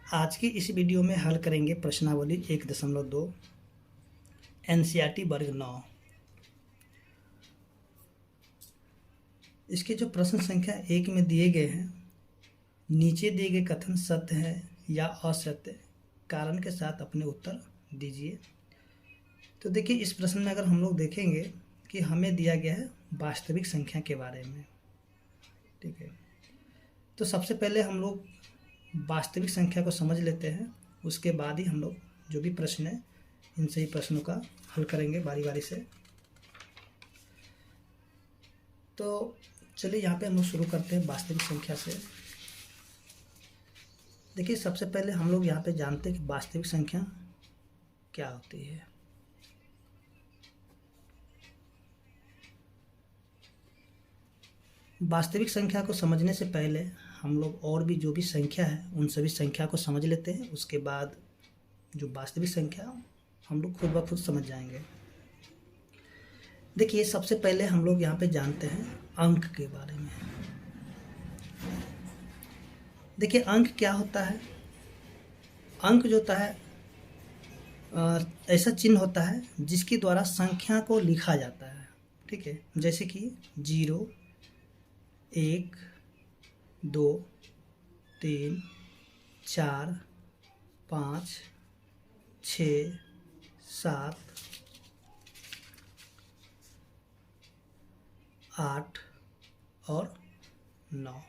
आज की इस वीडियो में हल करेंगे प्रश्नावली 1.2 एनसीईआरटी वर्ग 9। इसके जो प्रश्न संख्या 1 में दिए गए हैं, नीचे दिए गए कथन सत्य है या असत्य, कारण के साथ अपने उत्तर दीजिए। तो देखिए, इस प्रश्न में अगर हम लोग देखेंगे कि हमें दिया गया है वास्तविक संख्या के बारे में, ठीक है। तो सबसे पहले हम लोग वास्तविक संख्या को समझ लेते हैं, उसके बाद ही हम लोग जो भी प्रश्न है इन सभी प्रश्नों का हल करेंगे बारी बारी से। तो चलिए यहाँ पे हम लोग शुरू करते हैं वास्तविक संख्या से। देखिए, सबसे पहले हम लोग यहाँ पे जानते हैं कि वास्तविक संख्या क्या होती है। वास्तविक संख्या को समझने से पहले हम लोग और भी जो भी संख्या है उन सभी संख्या को समझ लेते हैं, उसके बाद जो वास्तविक संख्या हम लोग खुद ब खुद समझ जाएंगे। देखिए, सबसे पहले हम लोग यहाँ पे जानते हैं अंक के बारे में। देखिए, अंक क्या होता है। अंक जो होता है ऐसा चिन्ह होता है जिसके द्वारा संख्या को लिखा जाता है, ठीक है। जैसे कि 0, 1, 2, 3, 4, 5, 6, 7, 8 और 9।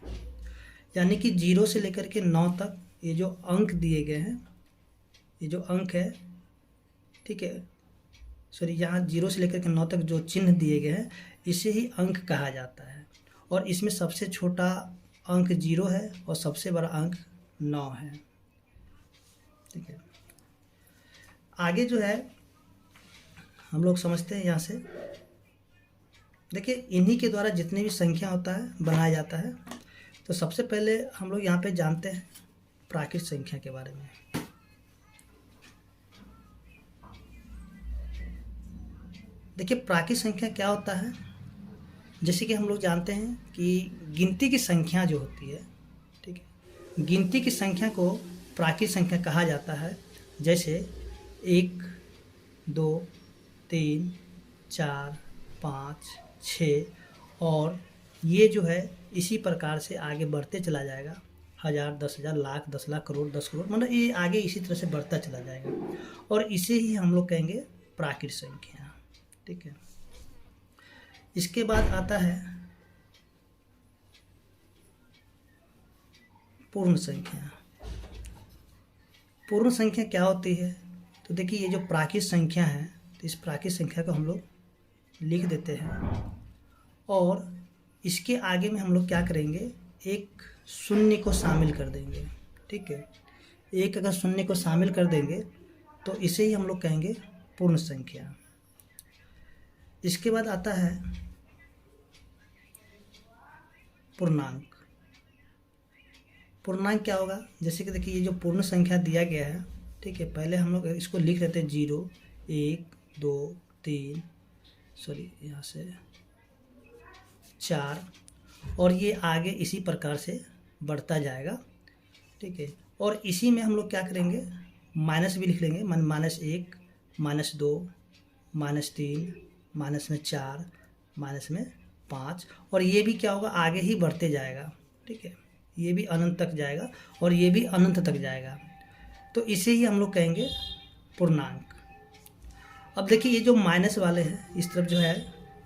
यानी कि 0 से लेकर के 9 तक ये जो अंक दिए गए हैं, ये जो अंक है, ठीक है, सॉरी, यहाँ 0 से लेकर के 9 तक जो चिन्ह दिए गए हैं इसे ही अंक कहा जाता है। और इसमें सबसे छोटा अंक 0 है और सबसे बड़ा अंक 9 है, ठीक है। आगे जो है हम लोग समझते हैं यहाँ से। देखिए, इन्हीं के द्वारा जितने भी संख्या होता है बनाया जाता है। तो सबसे पहले हम लोग यहाँ पे जानते हैं प्राकृत संख्या के बारे में। देखिए, प्राकृत संख्या क्या होता है। जैसे कि हम लोग जानते हैं कि गिनती की संख्या जो होती है, ठीक है, गिनती की संख्या को प्राकृत संख्या कहा जाता है। जैसे 1, 2, 3, 4, 5, 6 और ये जो है इसी प्रकार से आगे बढ़ते चला जाएगा। 1000, 10,000, लाख, 10 लाख, करोड़, 10 करोड़, मतलब ये आगे इसी तरह से बढ़ता चला जाएगा और इसे ही हम लोग कहेंगे प्राकृत संख्या, ठीक है। इसके बाद आता है पूर्ण संख्या। पूर्ण संख्या क्या होती है। तो देखिए, ये जो प्राकृत संख्या है, तो इस प्राकृत संख्या को हम लोग लिख देते हैं और इसके आगे में हम लोग क्या करेंगे, एक शून्य को शामिल कर देंगे, ठीक है। एक अगर शून्य को शामिल कर देंगे तो इसे ही हम लोग कहेंगे पूर्ण संख्या। इसके बाद आता है पूर्णांक। पूर्णांक क्या होगा। जैसे कि देखिए, ये जो पूर्ण संख्या दिया गया है, ठीक है, पहले हम लोग इसको लिख लेते हैं 0, 1, 2, 3, सॉरी यहाँ से 4 और ये आगे इसी प्रकार से बढ़ता जाएगा, ठीक है। और इसी में हम लोग क्या करेंगे, माइनस भी लिख लेंगे, -1, -2, -3, -4, -5 और ये भी क्या होगा, आगे ही बढ़ते जाएगा, ठीक है। ये भी अनंत तक जाएगा और ये भी अनंत तक जाएगा। तो इसे ही हम लोग कहेंगे पूर्णांक। अब देखिए, ये जो माइनस वाले हैं इस तरफ जो है,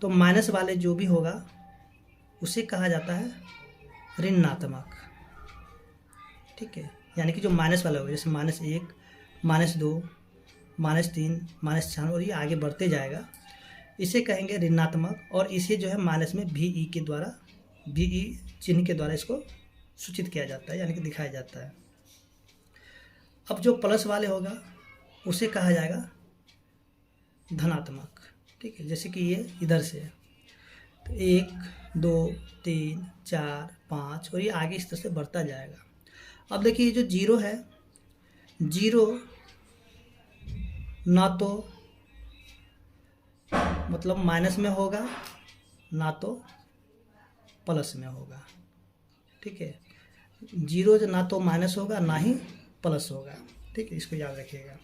तो माइनस वाले जो भी होगा उसे कहा जाता है ऋणात्मक, ठीक है। यानी कि जो माइनस वाला होगा, जैसे -1, -2, -3, -4 और ये आगे बढ़ते जाएगा, इसे कहेंगे ऋणात्मक। और इसे जो है माइनस में VE के द्वारा, VE चिन्ह के द्वारा इसको सूचित किया जाता है, यानी कि दिखाया जाता है। अब जो प्लस वाले होगा उसे कहा जाएगा धनात्मक, ठीक है। जैसे कि ये इधर से है, तो 1, 2, 3, 4, 5 और ये आगे इस तरह से बढ़ता जाएगा। अब देखिए, ये जो 0 है, 0 ना तो मतलब माइनस में होगा ना तो प्लस में होगा, ठीक है। 0 ना तो माइनस होगा ना ही प्लस होगा। ठीक है, इसको याद रखिएगा।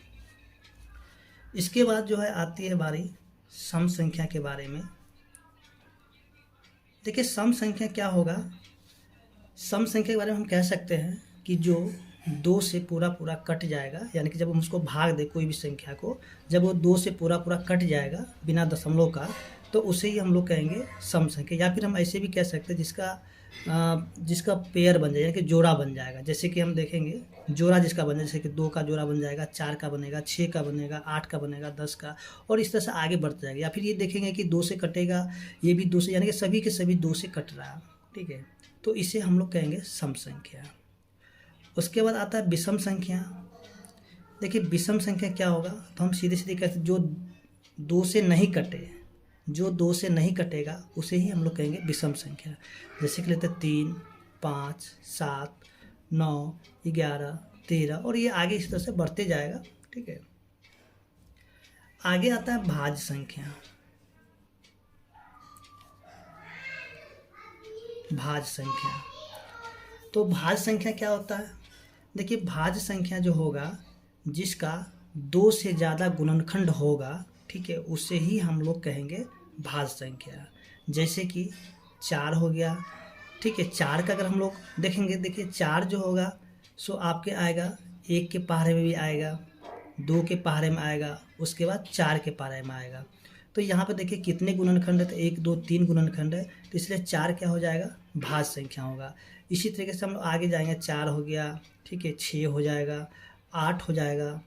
इसके बाद जो है आती है बारी सम संख्या के बारे में। देखिए सम संख्या क्या होगा, सम संख्या के बारे में हम कह सकते हैं कि जो 2 से पूरा पूरा कट जाएगा, यानी कि जब हम उसको भाग दें कोई भी संख्या को, जब वो 2 से पूरा पूरा कट जाएगा बिना दशमलव का, तो उसे ही हम लोग कहेंगे सम संख्या। या फिर हम ऐसे भी कह सकते हैं जिसका पेयर बन जाए, यानी कि जोड़ा बन जाएगा। जैसे कि हम देखेंगे जोड़ा जिसका बन जाए, जैसे कि 2 का जोड़ा बन जाएगा, 4 का बनेगा, 6 का बनेगा, 8 का बनेगा, 10 का, और इस तरह से आगे बढ़ता जाएगा। या फिर ये देखेंगे कि 2 से कटेगा, ये भी 2 से, यानी कि सभी के सभी 2 से कट रहा है। ठीक है, तो इसे हम लोग कहेंगे सम संख्या। उसके बाद आता है विषम संख्या। देखिए विषम संख्या क्या होगा, तो हम सीधे सीधे कहते हैं जो 2 से नहीं कटे, जो 2 से नहीं कटेगा उसे ही हम लोग कहेंगे विषम संख्या। जैसे कि लेते हैं 3, 5, 7, 9, 11, 13, और ये आगे इस तरह से बढ़ते जाएगा। ठीक है, आगे आता है भाज्य संख्या। भाज्य संख्या, तो भाज्य संख्या क्या होता है, देखिए भाज्य संख्या जो होगा जिसका 2 से ज़्यादा गुणनखंड होगा, ठीक है, उसे ही हम लोग कहेंगे भाज्य संख्या। जैसे कि 4 हो गया। ठीक है, 4 का अगर हम लोग देखेंगे, देखिए 4 जो होगा सो आपके आएगा 1 के पहाड़े में भी आएगा, 2 के पहाड़े में आएगा, उसके बाद 4 के पहाड़े में आएगा। तो यहाँ पे देखिए कितने गुणनखंड है, तो 1, 2, 3 गुणनखंड है, तो इसलिए 4 क्या हो जाएगा, भाज्य संख्या होगा। इसी तरीके से हम लोग आगे जाएंगे, 4 हो गया, ठीक है, 6 हो जाएगा, 8 हो जाएगा,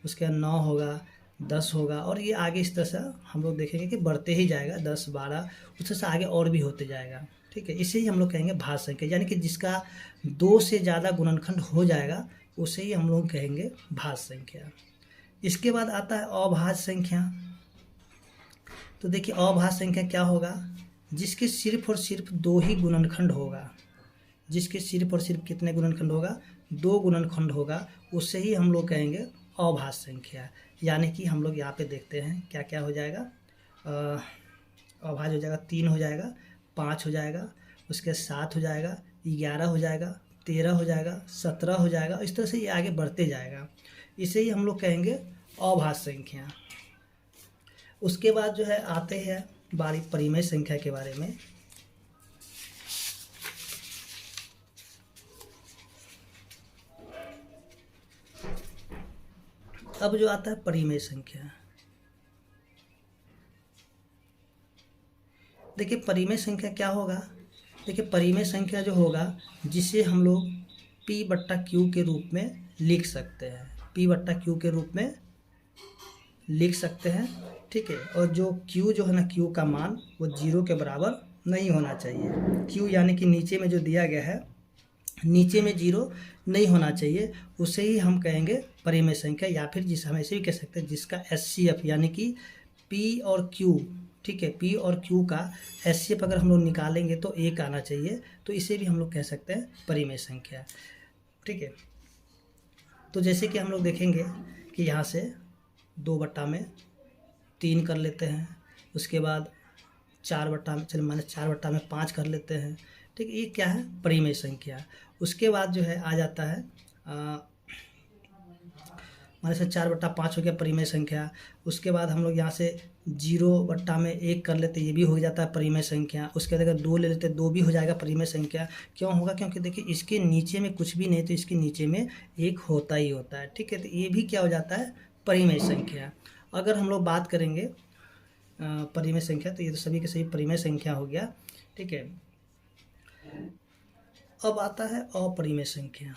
उसके बाद 9 होगा, 10 होगा, और ये आगे इस तरह से हम लोग देखेंगे कि बढ़ते ही जाएगा, 10, 12, उस तरह से आगे और भी होते जाएगा। ठीक है, इसे ही हम लोग कहेंगे भाज्य संख्या, यानी कि जिसका 2 से ज़्यादा गुणनखंड हो जाएगा उसे ही हम लोग कहेंगे भाज्य संख्या। इसके बाद आता है अभाज्य संख्या। तो देखिए अभाज्य संख्या क्या होगा, जिसके सिर्फ और सिर्फ 2 ही गुणनखंड होगा, जिसके सिर्फ और सिर्फ कितने गुणनखंड होगा, 2 गुणनखंड होगा, उससे ही हम लोग कहेंगे अभाज्य संख्या। यानी कि हम लोग यहाँ पे देखते हैं क्या क्या हो जाएगा, अभाज्य हो जाएगा, 3 हो जाएगा, 5 हो जाएगा, उसके 7 हो जाएगा, 11 हो जाएगा, 13 हो जाएगा, 17 हो जाएगा, इस तरह से ये आगे बढ़ते जाएगा। इसे ही हम लोग कहेंगे अभाज्य संख्या। उसके बाद जो है आते हैं बारी परिमेय संख्या के बारे में। अब जो आता है परिमेय संख्या, देखिए परिमेय संख्या क्या होगा, देखिए परिमेय संख्या जो होगा जिसे हम लोग P/Q के रूप में लिख सकते हैं, P/Q के रूप में लिख सकते हैं। ठीक है, और जो Q जो है ना, Q का मान वो 0 के बराबर नहीं होना चाहिए। Q यानी कि नीचे में जो दिया गया है, नीचे में 0 नहीं होना चाहिए, उसे ही हम कहेंगे परिमेय संख्या। या फिर जिसे हम ऐसे भी कह सकते हैं जिसका SCF यानी कि P और Q, ठीक है, P और Q का SCF अगर हम लोग निकालेंगे तो 1 आना चाहिए, तो इसे भी हम लोग कह सकते हैं परिमेय संख्या। ठीक है, तो जैसे कि हम लोग देखेंगे कि यहाँ से 2/3 कर लेते हैं, उसके बाद 4/5 कर लेते हैं। ठीक है, ये क्या है, परिमेय संख्या। उसके बाद जो है आ जाता है हमारे से 4/5 हो गया परिमेय संख्या। उसके बाद हम लोग यहाँ से 0/1 कर लेते, ये भी हो जाता है परिमेय संख्या। उसके बाद अगर 2 ले लेते, 2 भी हो जाएगा परिमेय संख्या। क्यों होगा, क्योंकि देखिए इसके नीचे में कुछ भी नहीं, तो इसके नीचे में 1 होता ही होता है। ठीक है, तो ये भी क्या हो जाता है, परिमेय संख्या। अगर हम लोग बात करेंगे परिमेय संख्या, तो ये तो सभी के सभी परिमेय संख्या हो गया। ठीक है, अब आता है अपरिमेय संख्या।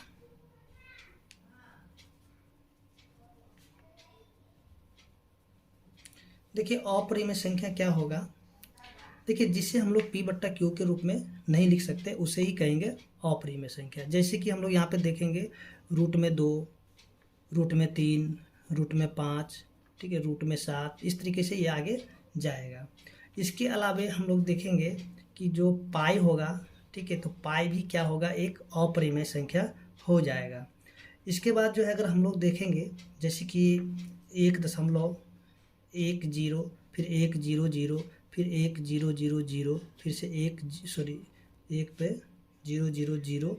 देखिए अपरिमेय संख्या क्या होगा, देखिए जिसे हम लोग P/Q के रूप में नहीं लिख सकते उसे ही कहेंगे अपरिमेय संख्या। जैसे कि हम लोग यहाँ पे देखेंगे √2, √3, √5, ठीक है, √7, इस तरीके से ये आगे जाएगा। इसके अलावे हम लोग देखेंगे कि जो पाई होगा, ठीक है, तो पाई भी क्या होगा, एक अपरिमेय संख्या हो जाएगा। इसके बाद जो है अगर हम लोग देखेंगे जैसे कि 1.10, फिर 100, फिर 1000, फिर से 1 पे 000,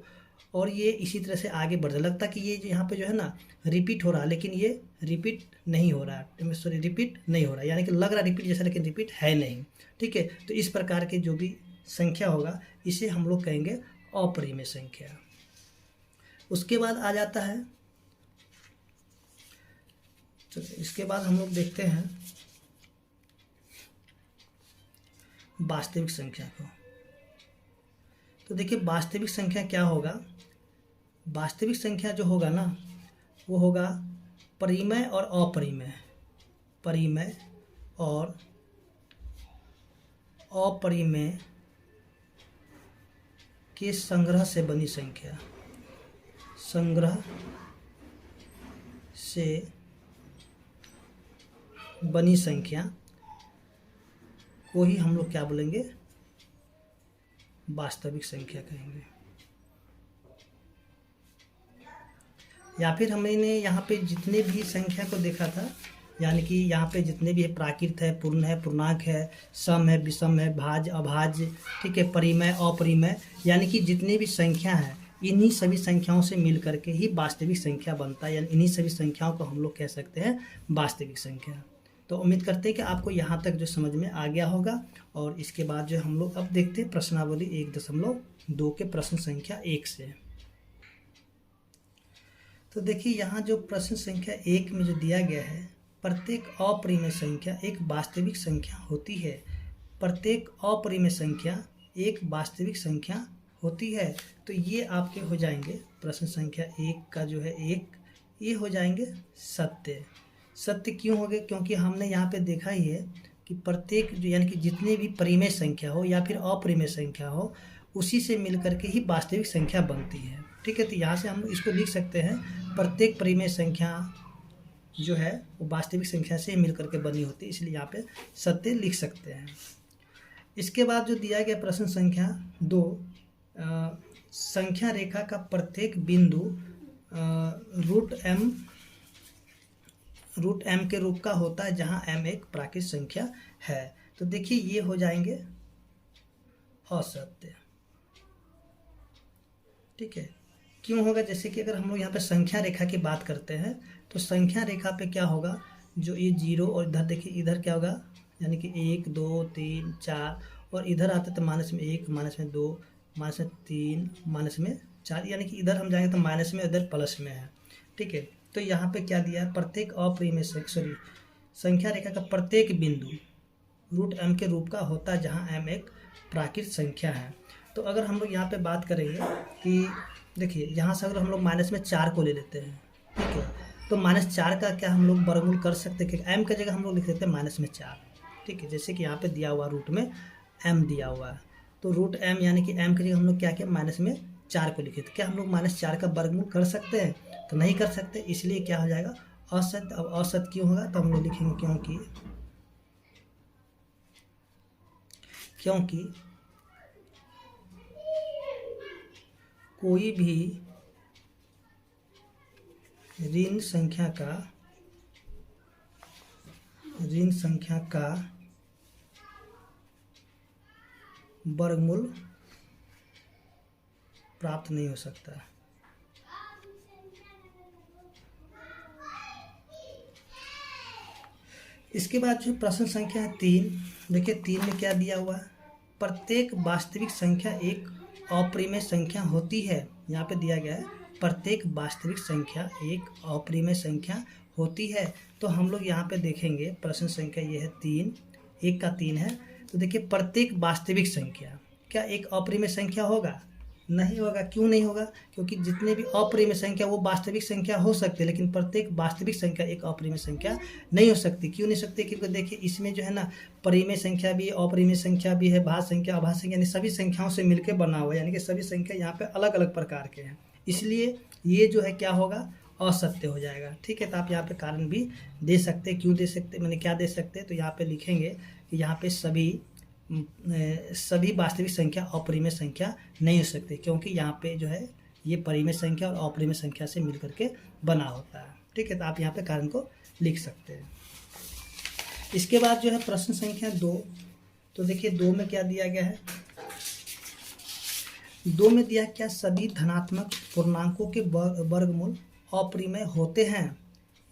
और ये इसी तरह से आगे बढ़ लगता कि ये जो यहाँ पे जो है ना रिपीट हो रहा है, लेकिन ये रिपीट नहीं हो रहा है, सॉरी रिपीट नहीं हो रहा है, यानी कि लग रहा रिपीट जैसा लेकिन रिपीट है नहीं। ठीक है, तो इस प्रकार के जो भी संख्या होगा इसे हम लोग कहेंगे अपरिमेय संख्या। उसके बाद आ जाता है, तो इसके बाद हम लोग देखते हैं वास्तविक संख्या को। तो देखिए वास्तविक संख्या क्या होगा, वास्तविक संख्या जो होगा ना वो होगा परिमेय और अपरिमेय, परिमेय और अपरिमेय के संग्रह से बनी संख्या, संग्रह से बनी संख्या को ही हम लोग क्या बोलेंगे, वास्तविक संख्या कहेंगे। या फिर हमने यहाँ पे जितने भी संख्या को देखा था, यानी कि यहाँ पे जितने भी है प्राकृत है, पूर्ण है, पूर्णांक है, सम है, विषम है, भाज्य, अभाज्य, ठीक है, परिमेय, अपरिमेय, यानी कि जितने भी संख्या है इन्हीं सभी संख्याओं से मिल करके ही वास्तविक संख्या बनता है, यानी इन्हीं सभी संख्याओं को हम लोग कह सकते हैं वास्तविक संख्या। तो उम्मीद करते हैं कि आपको यहाँ तक जो समझ में आ गया होगा। और इसके बाद जो हम लोग अब देखते हैं प्रश्नावली 1.2 के प्रश्न संख्या 1 से। तो देखिए यहाँ जो प्रश्न संख्या 1 में जो दिया गया है, प्रत्येक अपरिमेय संख्या एक वास्तविक संख्या होती है, प्रत्येक अपरिमेय संख्या एक वास्तविक संख्या होती है। तो ये आपके हो जाएंगे प्रश्न संख्या 1 का जो है 1, ये हो जाएंगे सत्य। सत्य क्यों हो गए, क्योंकि हमने यहाँ पे देखा ही है कि प्रत्येक यानी कि जितने भी परिमेय संख्या हो या फिर अपरिमेय संख्या हो उसी से मिल करके ही वास्तविक संख्या बनती है। ठीक है, तो यहाँ से हम इसको लिख सकते हैं प्रत्येक परिमेय संख्या जो है वो वास्तविक संख्या से मिल करके बनी होती है, इसलिए यहाँ पे सत्य लिख सकते हैं। इसके बाद जो दिया गया प्रश्न संख्या 2, संख्या रेखा का प्रत्येक बिंदु रूट एम के रूप का होता है जहाँ एम एक प्राकृत संख्या है। तो देखिए ये हो जाएंगे असत्य। ठीक है, क्यों होगा, जैसे कि अगर हम लोग यहाँ पे संख्या रेखा की बात करते हैं तो संख्या रेखा पे क्या होगा, जो ये 0 और इधर देखिए इधर क्या होगा, यानी कि 1 2 3 4 और इधर आते तो माइनस में 1, माइनस में 2, माइनस में 3, माइनस में 4, यानी कि इधर हम जाएंगे तो माइनस में, इधर प्लस में है। ठीक है, तो यहाँ पे क्या दिया है, प्रत्येक अपरिमेय संख्या रेखा का प्रत्येक बिंदु रूट एम के रूप का होता है जहाँ एम एक प्राकृत संख्या है। तो अगर हम लोग यहाँ पे बात करेंगे कि देखिए यहाँ से अगर हम लोग माइनस में 4 को ले लेते हैं, ठीक है, तो -4 का क्या हम लोग वर्गमूल कर सकते हैं कि एम की जगह हम लोग लिख देते हैं -4। ठीक है, जैसे कि यहाँ पे दिया हुआ रूट में एम दिया हुआ है, तो रूट एम यानी कि एम की जगह हम लोग क्या किया, -4 को लिखे। तो क्या हम लोग -4 का वर्गमूल कर सकते हैं, तो नहीं कर सकते, इसलिए क्या हो जाएगा असत्य। अब असत्य क्यों होगा, तो हम लोग लिखेंगे क्योंकि कोई भी ऋण संख्या का वर्गमूल प्राप्त नहीं हो सकता। इसके बाद जो प्रश्न संख्या है 3, देखिए 3 में क्या दिया हुआ है, प्रत्येक वास्तविक संख्या एक अपरिमेय संख्या होती है। यहाँ पे दिया गया है प्रत्येक वास्तविक संख्या एक अपरिमेय संख्या होती है। तो हम लोग यहाँ पे देखेंगे प्रश्न संख्या ये है 3, 1 का 3 है। तो देखिए प्रत्येक वास्तविक संख्या क्या एक अपरिमेय संख्या होगा, नहीं होगा। क्यों नहीं होगा, क्योंकि जितने भी अपरिमेय संख्या वो वास्तविक संख्या हो सकते हैं, लेकिन प्रत्येक वास्तविक संख्या एक अपरिमेय संख्या नहीं हो सकती। क्यों नहीं सकती, क्योंकि देखिए इसमें जो है ना परिमेय संख्या भी, अपरिमेय संख्या भी है, भाज्य संख्या, अभाज्य संख्या, यानी सभी संख्याओं से मिलकर बना हुआ है, यानी कि सभी संख्या यहाँ पे अलग अलग प्रकार के हैं, इसलिए ये जो है क्या होगा, असत्य हो जाएगा। ठीक है, तो आप यहाँ पे कारण भी दे सकते हैं, क्यों दे सकते, मैंने क्या दे सकते हैं, तो यहाँ पे लिखेंगे कि यहाँ पे सभी वास्तविक संख्या अपरिमेय संख्या नहीं हो सकती, क्योंकि यहाँ पे जो है ये परिमेय संख्या और अपरिमेय संख्या से मिल करके बना होता है। ठीक है, तो आप यहाँ पे कारण को लिख सकते हैं। इसके बाद जो है प्रश्न संख्या 2, तो देखिए 2 में क्या दिया गया है, 2 में दिया क्या, सभी धनात्मक पूर्णांकों के वर्गमूल अपरिमेय होते हैं,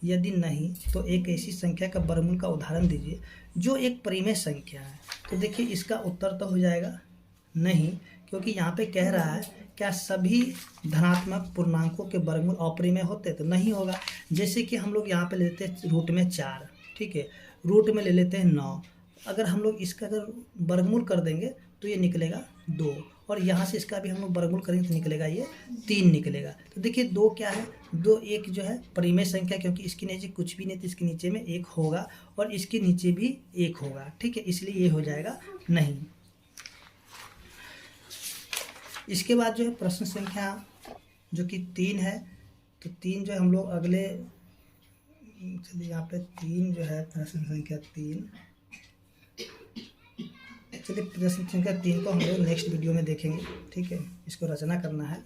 यदि नहीं तो एक ऐसी संख्या का वर्गमूल का उदाहरण दीजिए जो एक परिमेय संख्या है। तो देखिए इसका उत्तर तो हो जाएगा नहीं, क्योंकि यहाँ पे कह रहा है क्या सभी धनात्मक पूर्णांकों के वर्गमूल अपरिमेय होते, तो नहीं होगा। जैसे कि हम लोग यहाँ पे लेते हैं रूट में 4, ठीक है, रूट में ले लेते हैं 9, अगर हम लोग इसका अगर वर्गमूल कर देंगे तो ये निकलेगा 2, और यहाँ से इसका भी हम लोग वर्गमूल करेंगे तो निकलेगा ये 3 निकलेगा। तो देखिए 2 क्या है, 2 एक जो है परिमेय संख्या, क्योंकि इसके नीचे कुछ भी नहीं तो इसके नीचे में 1 होगा और इसके नीचे भी 1 होगा, ठीक है, इसलिए ये हो जाएगा नहीं। इसके बाद जो है प्रश्न संख्या जो कि 3 है, तो 3 जो है हम लोग अगले, चलिए यहाँ पे 3 जो है प्रश्न संख्या 3, चलिए प्रश्न संख्या 3 को हम लोग नेक्स्ट वीडियो में देखेंगे, ठीक है, इसको रचना करना है।